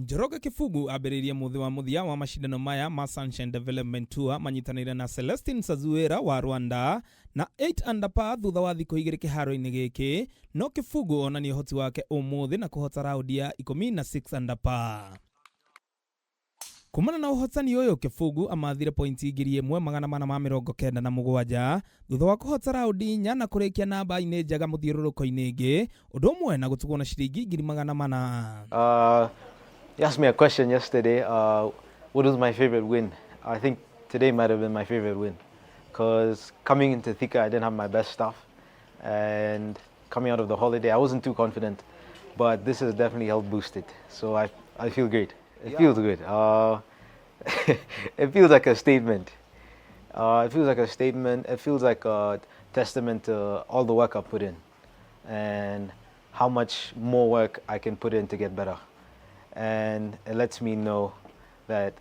Njoroge Kibugu aberiria muthi wa MUTHIA wa macindano maya ma Sunshine Development Tour manyitanire na Celestine Sazuera wa Rwanda na 8 under par thutha wa thikũ 2 kĩharo-inĩ gĩkĩ, no Kibugu onania ũhoti wake ũmũthĩ na kũhota raundi ya 16 under par. Kumana na ũhotani ũyũ, Kibugu amathire pointi 1497 thutha wa kũhota raundi 4 na kũrĩkia namba-inĩ njega mũthiũrũrũko-inĩ ĩngĩ, ũndũ ũmwe na gũtugwo na ciringi 400,000. You asked me a question yesterday, what was my favorite win? I think today might have been my favorite win, because coming into THUTHA I didn't have my best stuff, and coming out of the holiday I wasn't too confident, but this has definitely helped boost it, so I feel great. It feels good. It feels like a statement. It feels like a statement. It feels like a testament to all the work I put in and how much more work I can put in to get better. And it lets me know that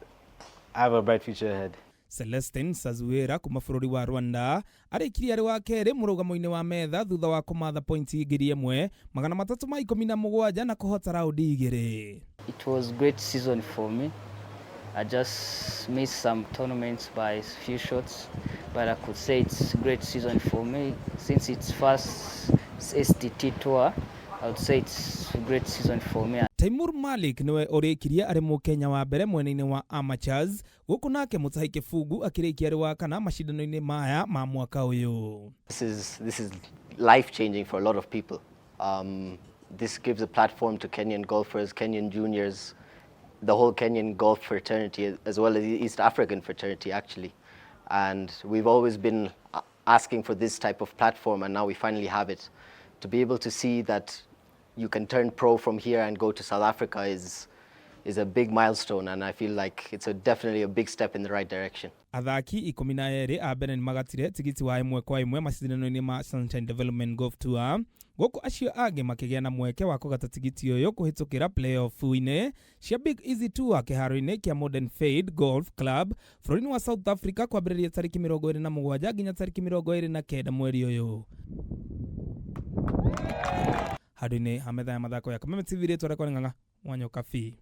I have a bright future ahead. Celestine Sazuera kuma bũrũri wa Rwanda arĩkirie arĩ wa kerĩ mũrũgamo-inĩ wa metha thutha wa kũmatha pointi 1,317 na kũhota raundi 2. It was a great season for me. I just missed some tournaments by a few shots, but I could say it's a great season for me. Since it's first SDT tour, I would say it's a great season for me. Taimur Malik niwe ũrĩkirie arĩ Mũkenya wa mbere mwena-inĩ wa amateurs, gũkũ nake mũtahi Kibugu akĩrĩkia arĩ wa kana macindano-inĩ maya ma mwaka ũyũ. This is life changing for a lot of people. This gives a platform to Kenyan golfers, Kenyan juniors, the whole Kenyan golf fraternity, as well as the East African fraternity actually. And we've always been asking for this type of platform, and now we finally have it. To be able to see that you can turn pro from here and go to South Africa is a big milestone, and I feel like it's definitely a big step in the right direction. Athaki 12 a mbere nĩ magatire tigiti wa 1-1 macindano-inĩ ma Sunshine Development Golf Tour. Gũkũ acio angĩ makĩgĩa na mweke wa kũgata tigiti ũyũ kũhĩtũkĩra playoff-inĩ cia Big Easy Tour kĩharo-inĩ kĩa Modern Fade Golf Club bũrũri-inĩ wa South Africa kwambĩrĩria tarĩki 27 nginya tarĩki 29 mweri ũyũ. Handũ-inĩ ha metha ya mathako ya Kameme TV rĩtwa rĩakwa nĩ Ng'ang'a wa NYOKABI.